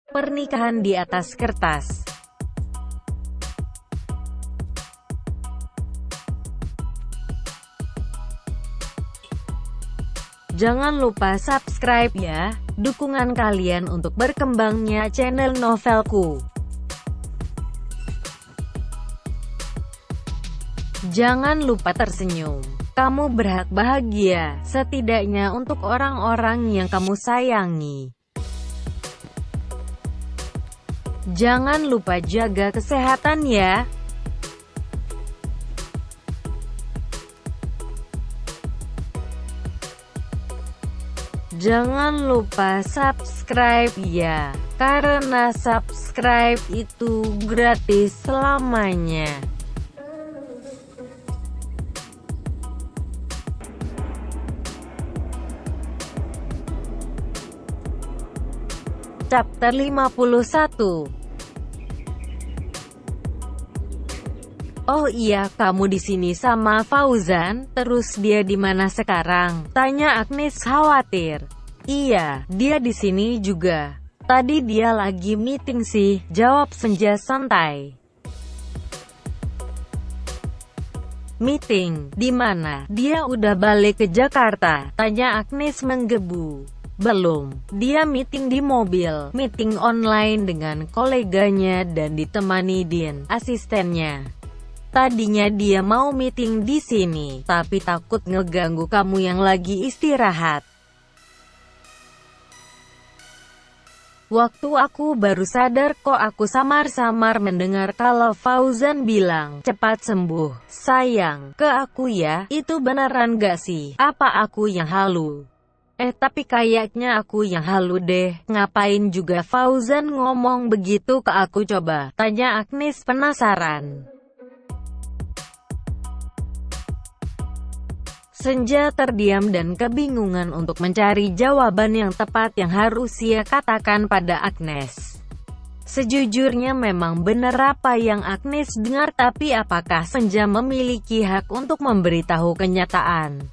Pernikahan di atas kertas. Jangan lupa subscribe ya, dukungan kalian untuk berkembangnya channel Novelku. Jangan lupa tersenyum. Kamu berhak bahagia, setidaknya untuk orang-orang yang kamu sayangi. Jangan lupa jaga kesehatan ya. Jangan lupa subscribe ya, karena subscribe itu gratis selamanya. Chapter 51. Oh iya, kamu di sini sama Fauzan, terus dia di mana sekarang? Tanya Agnes khawatir. Iya, dia di sini juga. Tadi dia lagi meeting sih, jawab Senja santai. Meeting? Di mana? Dia udah balik ke Jakarta? Tanya Agnes menggebu. Belum, dia meeting di mobil, meeting online dengan koleganya dan ditemani Din, asistennya. Tadinya dia mau meeting di sini, tapi takut ngeganggu kamu yang lagi istirahat. Waktu aku baru sadar kok aku samar-samar mendengar kalau Fauzan bilang, cepat sembuh, sayang, ke aku ya, itu beneran gak sih? Apa aku yang halu? Tapi kayaknya aku yang halu deh, ngapain juga Fauzan ngomong begitu ke aku coba? Tanya Agnes penasaran. Senja terdiam dan kebingungan untuk mencari jawaban yang tepat yang harus ia katakan pada Agnes. Sejujurnya memang benar apa yang Agnes dengar, tapi apakah Senja memiliki hak untuk memberitahu kenyataan?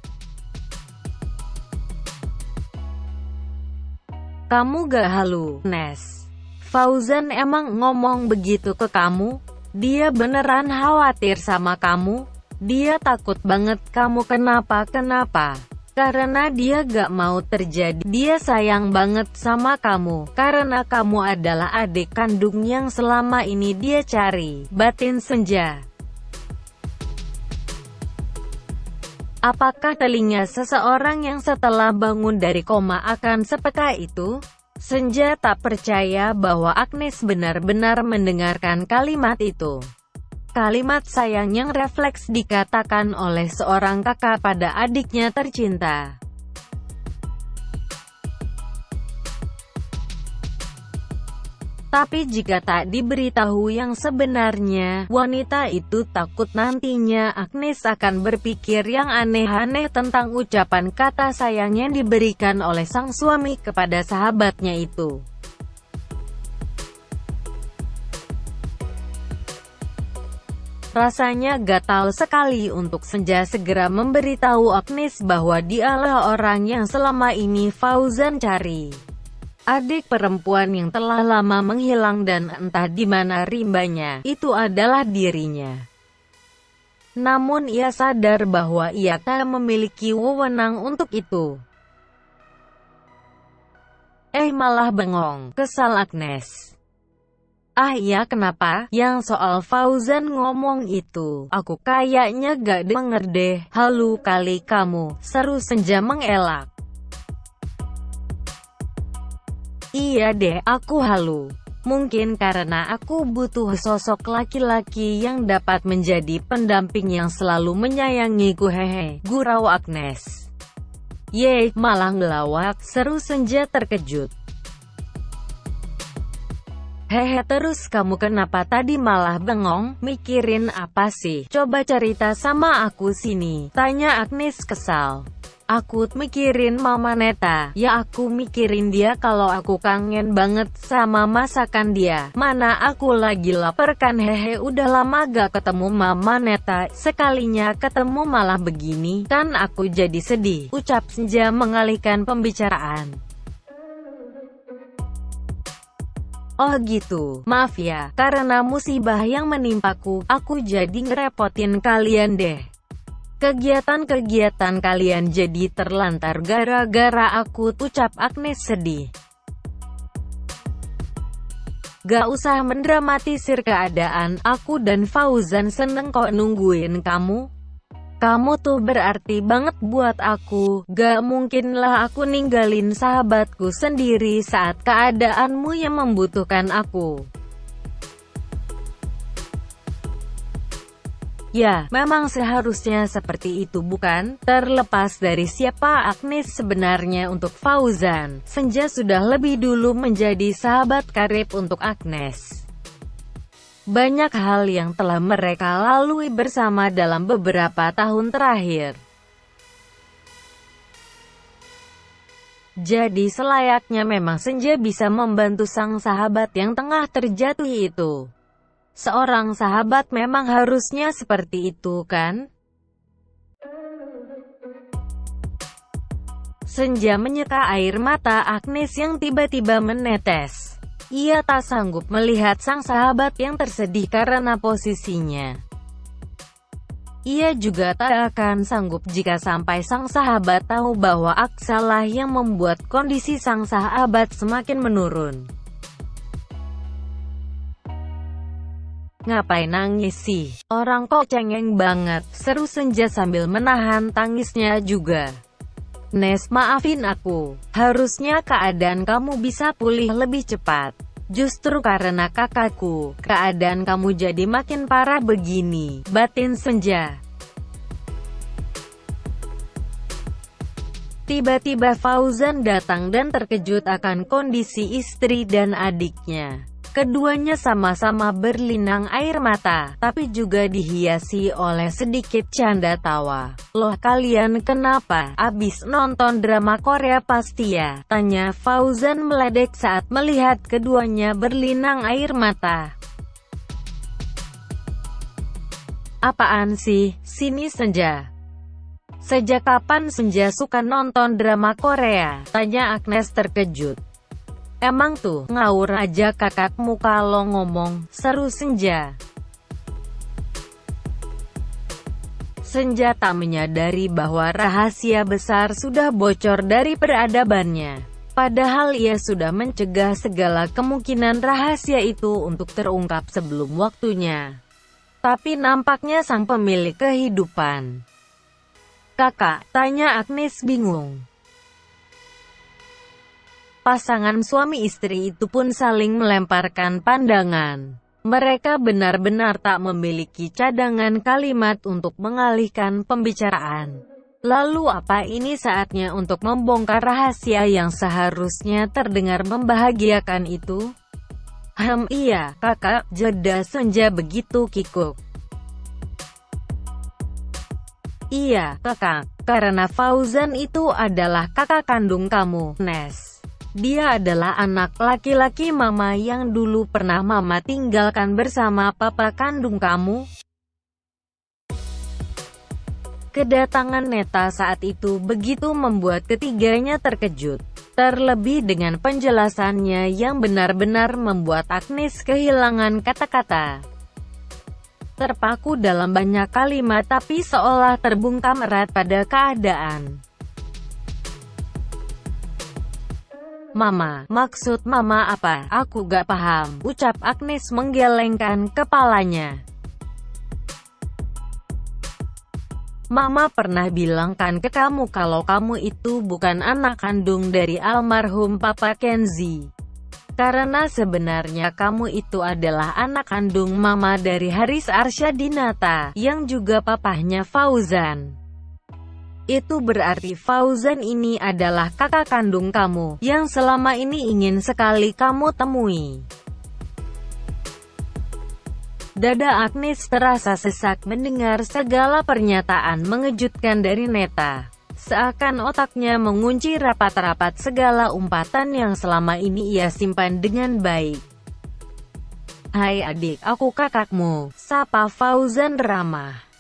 Kamu gak halu, Nes? Fauzan emang ngomong begitu ke kamu? Dia beneran khawatir sama kamu? Dia takut banget kamu kenapa-kenapa. Karena dia gak mau terjadi. Dia sayang banget sama kamu, karena kamu adalah adik kandung yang selama ini dia cari. Batin Senja. Apakah telinga seseorang yang setelah bangun dari koma akan sepeka itu? Senja tak percaya bahwa Agnes benar-benar mendengarkan kalimat itu. Kalimat sayang yang refleks dikatakan oleh seorang kakak pada adiknya tercinta. Tapi jika tak diberitahu yang sebenarnya, wanita itu takut nantinya Agnes akan berpikir yang aneh-aneh tentang ucapan kata sayang yang diberikan oleh sang suami kepada sahabatnya itu. Rasanya gatal sekali untuk Senja segera memberitahu Agnes bahwa dialah orang yang selama ini Fauzan cari. Adik perempuan yang telah lama menghilang dan entah di mana rimbanya, itu adalah dirinya. Namun ia sadar bahwa ia tak memiliki wewenang untuk itu. Malah bengong, kesal Agnes. Ah iya, kenapa? Yang soal Fauzan ngomong itu, aku kayaknya gak denger deh. Halu kali kamu, seru Senja mengelak. Iya deh, aku halu. Mungkin karena aku butuh sosok laki-laki yang dapat menjadi pendamping yang selalu menyayangiku, hehe, gurau Agnes. Yeay, malah ngelawak, seru Senja terkejut. Hehe, terus kamu kenapa tadi malah bengong? Mikirin apa sih? Coba cerita sama aku sini, tanya Agnes kesal. Aku mikirin Mama Neta. Ya aku mikirin dia kalau aku kangen banget sama masakan dia. Mana aku lagi lapar kan, hehe, udah lama gak ketemu Mama Neta. Sekalinya ketemu malah begini, kan aku jadi sedih, ucap Senja mengalihkan pembicaraan. Oh gitu, maaf ya, karena musibah yang menimpaku, aku jadi ngerepotin kalian deh. Kegiatan-kegiatan kalian jadi terlantar gara-gara aku, ucap Agnes sedih. Gak usah mendramatisir keadaan, aku dan Fauzan seneng kok nungguin kamu. Kamu tuh berarti banget buat aku, gak mungkin lah aku ninggalin sahabatku sendiri saat keadaanmu yang membutuhkan aku. Ya, memang seharusnya seperti itu bukan? Terlepas dari siapa Agnes sebenarnya untuk Fauzan, Senja sudah lebih dulu menjadi sahabat karib untuk Agnes. Banyak hal yang telah mereka lalui bersama dalam beberapa tahun terakhir. Jadi selayaknya memang Senja bisa membantu sang sahabat yang tengah terjatuh itu. Seorang sahabat memang harusnya seperti itu kan? Senja menyeka air mata Agnes yang tiba-tiba menetes. Ia tak sanggup melihat sang sahabat yang tersedih karena posisinya. Ia juga tak akan sanggup jika sampai sang sahabat tahu bahwa Aksalah yang membuat kondisi sang sahabat semakin menurun. Ngapain nangis sih? Orang kok cengeng banget, seru Senja sambil menahan tangisnya juga. Nes, maafin aku. Harusnya keadaan kamu bisa pulih lebih cepat. Justru karena kakakku, keadaan kamu jadi makin parah begini, batin Senja. Tiba-tiba Fauzan datang dan terkejut akan kondisi istri dan adiknya. Keduanya sama-sama berlinang air mata, tapi juga dihiasi oleh sedikit canda tawa. Loh kalian kenapa? Abis nonton drama Korea pasti ya? Tanya Fauzan meledek saat melihat keduanya berlinang air mata. Apaan sih? Sini Senja. Sejak kapan Senja suka nonton drama Korea? Tanya Agnes terkejut. Emang tuh, ngawur aja kakakmu kalau ngomong, seru Senja. Senja tak menyadari bahwa rahasia besar sudah bocor dari peradabannya. Padahal ia sudah mencegah segala kemungkinan rahasia itu untuk terungkap sebelum waktunya. Tapi nampaknya sang pemilik kehidupan. Kakak, tanya Agnes bingung. Pasangan suami istri itu pun saling melemparkan pandangan. Mereka benar-benar tak memiliki cadangan kalimat untuk mengalihkan pembicaraan. Lalu apa ini saatnya untuk membongkar rahasia yang seharusnya terdengar membahagiakan itu? Iya, kakak, jeda Senja begitu kikuk. Iya, kakak, karena Fauzan itu adalah kakak kandung kamu, Nes. Dia adalah anak laki-laki mama yang dulu pernah mama tinggalkan bersama papa kandung kamu. Kedatangan Neta saat itu begitu membuat ketiganya terkejut. Terlebih dengan penjelasannya yang benar-benar membuat Agnes kehilangan kata-kata. Terpaku dalam banyak kalimat tapi seolah terbungkam erat pada keadaan. Mama, maksud mama apa? Aku gak paham, ucap Agnes menggelengkan kepalanya. Mama pernah bilang kan ke kamu kalau kamu itu bukan anak kandung dari almarhum Papa Kenzi. Karena sebenarnya kamu itu adalah anak kandung mama dari Haris Arsyadinata, yang juga papahnya Fauzan. Itu berarti Fauzan ini adalah kakak kandung kamu, yang selama ini ingin sekali kamu temui. Dada Agnes terasa sesak mendengar segala pernyataan mengejutkan dari Neta. Seakan otaknya mengunci rapat-rapat segala umpatan yang selama ini ia simpan dengan baik. Hai adik, aku kakakmu, sapa Fauzan ramah.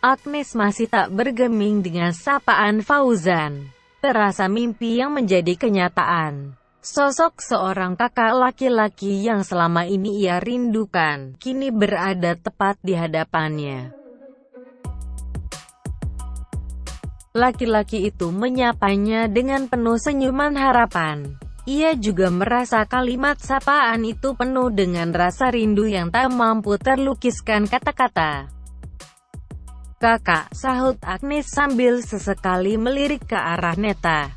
Agnes masih tak bergeming dengan sapaan Fauzan. Terasa mimpi yang menjadi kenyataan. Sosok seorang kakak laki-laki yang selama ini ia rindukan, kini berada tepat di hadapannya. Laki-laki itu menyapanya dengan penuh senyuman harapan. Ia juga merasa kalimat sapaan itu penuh dengan rasa rindu yang tak mampu terlukiskan kata-kata. "Kakak," sahut Agnes sambil sesekali melirik ke arah Neta.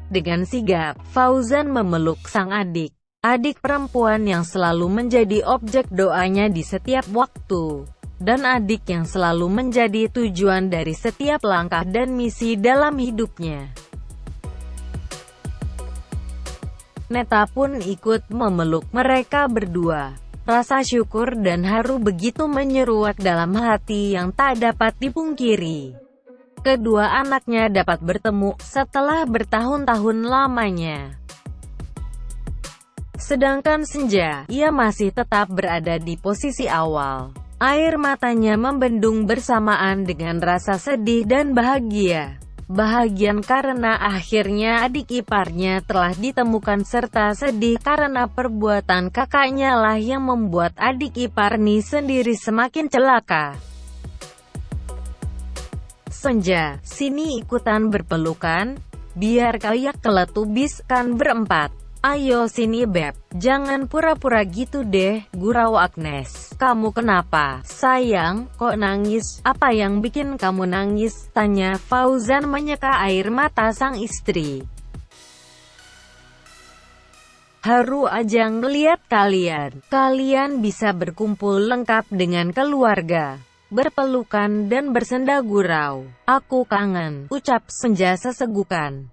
Dengan sigap, Fauzan memeluk sang adik. Adik perempuan yang selalu menjadi objek doanya di setiap waktu. Dan adik yang selalu menjadi tujuan dari setiap langkah dan misi dalam hidupnya. Neta pun ikut memeluk mereka berdua. Rasa syukur dan haru begitu menyeruak dalam hati yang tak dapat dipungkiri. Kedua anaknya dapat bertemu setelah bertahun-tahun lamanya. Sedangkan Senja, ia masih tetap berada di posisi awal. Air matanya membendung bersamaan dengan rasa sedih dan bahagia. Bahagia karena akhirnya adik iparnya telah ditemukan serta sedih karena perbuatan kakaknya lah yang membuat adik ipar Ni sendiri semakin celaka. "Senja, sini ikutan berpelukan, biar kayak keletubiskan berempat. Ayo sini Beb, jangan pura-pura gitu deh," gurau Agnes. "Kamu kenapa, sayang, kok nangis? Apa yang bikin kamu nangis?" tanya Fauzan menyeka air mata sang istri. "Haru aja ngeliat kalian. Kalian bisa berkumpul lengkap dengan keluarga, berpelukan dan bersenda gurau. Aku kangen," ucap Senja sesegukan.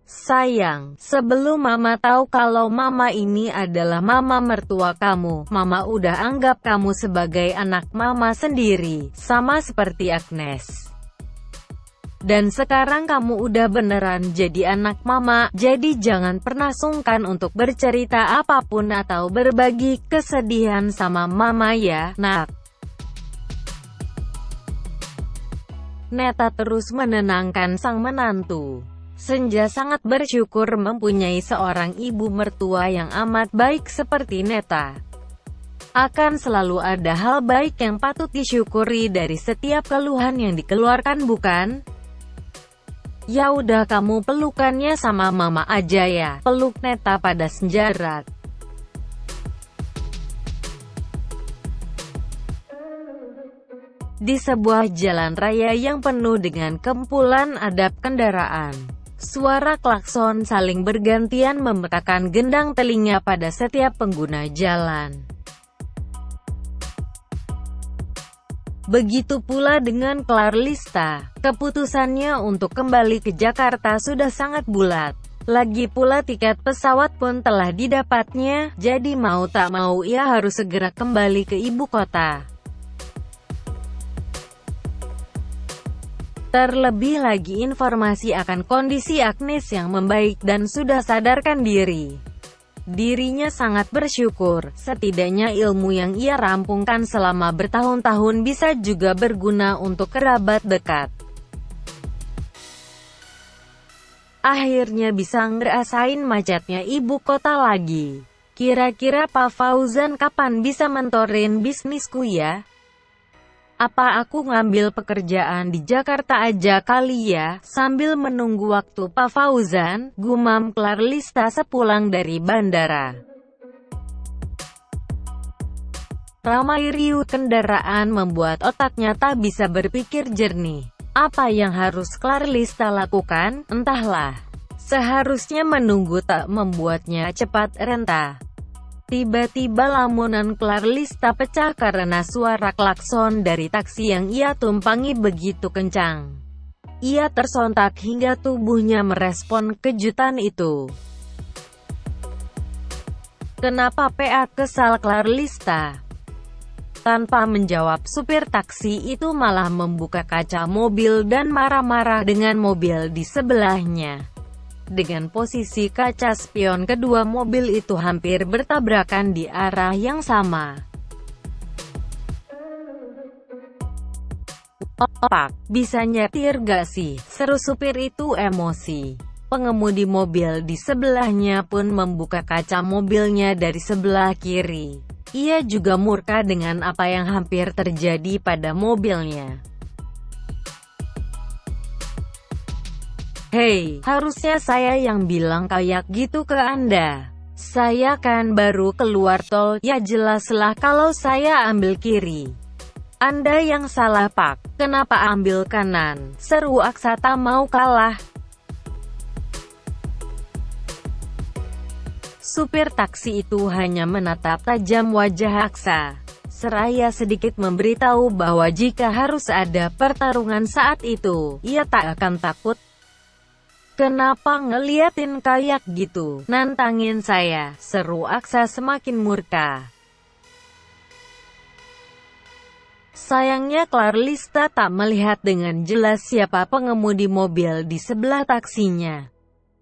"Sayang, sebelum Mama tahu kalau Mama ini adalah Mama mertua kamu, Mama udah anggap kamu sebagai anak Mama sendiri, sama seperti Agnes. Dan sekarang kamu udah beneran jadi anak Mama, jadi jangan pernah sungkan untuk bercerita apapun atau berbagi kesedihan sama Mama ya, Nak." Neta terus menenangkan sang menantu. Senja sangat bersyukur mempunyai seorang ibu mertua yang amat baik seperti Neta. Akan selalu ada hal baik yang patut disyukuri dari setiap keluhan yang dikeluarkan, bukan? "Ya udah kamu pelukannya sama Mama aja ya," peluk Neta pada Senja erat. Di sebuah jalan raya yang penuh dengan kumpulan adap kendaraan, suara klakson saling bergantian memekakan gendang telinga pada setiap pengguna jalan. Begitu pula dengan Clarlista. Keputusannya untuk kembali ke Jakarta sudah sangat bulat. Lagi pula tiket pesawat pun telah didapatnya, jadi mau tak mau ia harus segera kembali ke ibu kota. Terlebih lagi informasi akan kondisi Agnes yang membaik dan sudah sadarkan diri. Dirinya sangat bersyukur, setidaknya ilmu yang ia rampungkan selama bertahun-tahun bisa juga berguna untuk kerabat dekat. Akhirnya bisa ngerasain macetnya ibu kota lagi. Kira-kira Pak Fauzan kapan bisa mentorin bisnisku ya? Apa aku ngambil pekerjaan di Jakarta aja kali ya, sambil menunggu waktu Pak Fauzan, gumam Clarlista sepulang dari bandara. Ramai riuh kendaraan membuat otaknya tak bisa berpikir jernih. Apa yang harus Clarlista lakukan? Entahlah. Seharusnya menunggu tak membuatnya cepat renta. Tiba-tiba lamunan Clarlista pecah karena suara klakson dari taksi yang ia tumpangi begitu kencang. Ia tersontak hingga tubuhnya merespon kejutan itu. "Kenapa PA?" kesal Clarlista. Tanpa menjawab, supir taksi itu malah membuka kaca mobil dan marah-marah dengan mobil di sebelahnya. Dengan posisi kaca spion kedua mobil itu hampir bertabrakan di arah yang sama. Pak, bisa nyetir gak sih? Seru supir itu emosi. Pengemudi mobil di sebelahnya pun membuka kaca mobilnya dari sebelah kiri. Ia juga murka dengan apa yang hampir terjadi pada mobilnya. Hei, harusnya saya yang bilang kayak gitu ke Anda. Saya kan baru keluar tol, ya jelaslah kalau saya ambil kiri. Anda yang salah Pak, kenapa ambil kanan? Seru Aksa tak mau kalah. Supir taksi itu hanya menatap tajam wajah Aksa, seraya sedikit memberitahu bahwa jika harus ada pertarungan saat itu, ia tak akan takut. Kenapa ngeliatin kayak gitu? Nantangin saya, seru Aksa semakin murka. Sayangnya Clarlista tak melihat dengan jelas siapa pengemudi mobil di sebelah taksinya.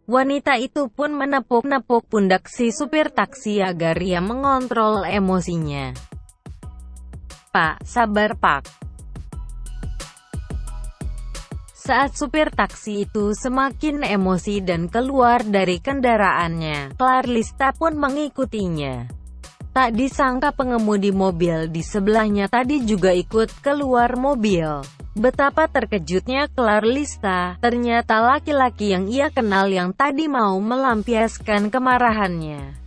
Wanita itu pun menepuk-nepuk pundak si supir taksi agar ia mengontrol emosinya. Pak, sabar Pak. Saat supir taksi itu semakin emosi dan keluar dari kendaraannya, Clarlista pun mengikutinya. Tak disangka pengemudi mobil di sebelahnya tadi juga ikut keluar mobil. Betapa terkejutnya Clarlista, ternyata laki-laki yang ia kenal yang tadi mau melampiaskan kemarahannya.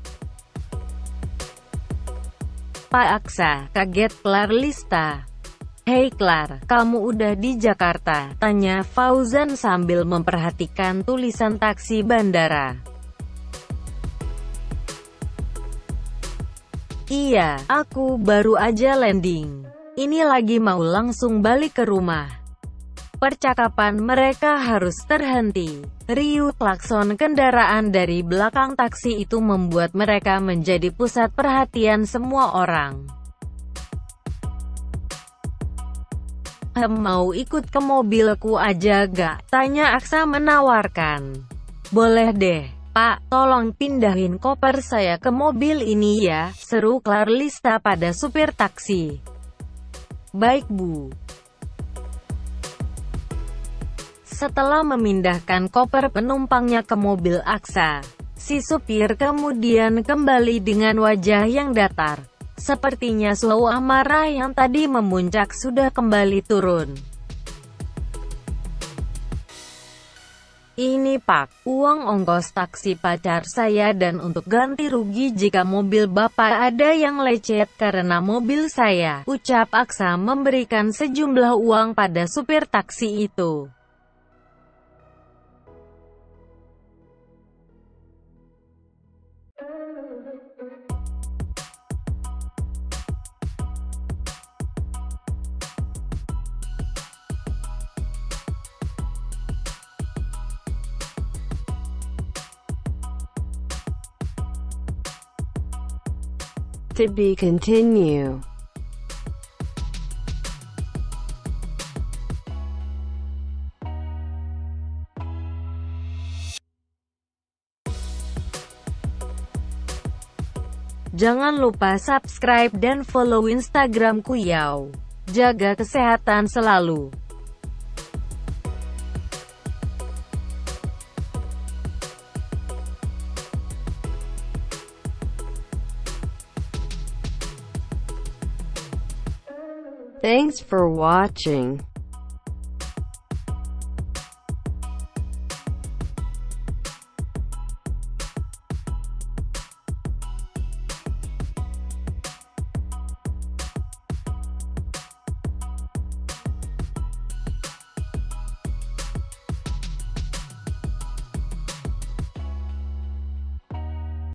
Pak Aksa, kaget Clarlista. Hei Clar, kamu udah di Jakarta? Tanya Fauzan sambil memperhatikan tulisan taksi bandara. Iya, aku baru aja landing. Ini lagi mau langsung balik ke rumah. Percakapan mereka harus terhenti. Riuh klakson kendaraan dari belakang taksi itu membuat mereka menjadi pusat perhatian semua orang. Mau ikut ke mobilku aja gak? Tanya Aksa menawarkan. Boleh deh. Pak, tolong pindahin koper saya ke mobil ini ya, seru Clarlista pada supir taksi. Baik Bu. Setelah memindahkan koper penumpangnya ke mobil Aksa, si supir kemudian kembali dengan wajah yang datar. Sepertinya suhu amarah yang tadi memuncak sudah kembali turun. Ini Pak, uang ongkos taksi pacar saya dan untuk ganti rugi jika mobil Bapak ada yang lecet karena mobil saya, ucap Aksa memberikan sejumlah uang pada supir taksi itu. To be continue. Jangan lupa subscribe dan follow Instagramku Yao. Jaga kesehatan selalu. Thanks for watching.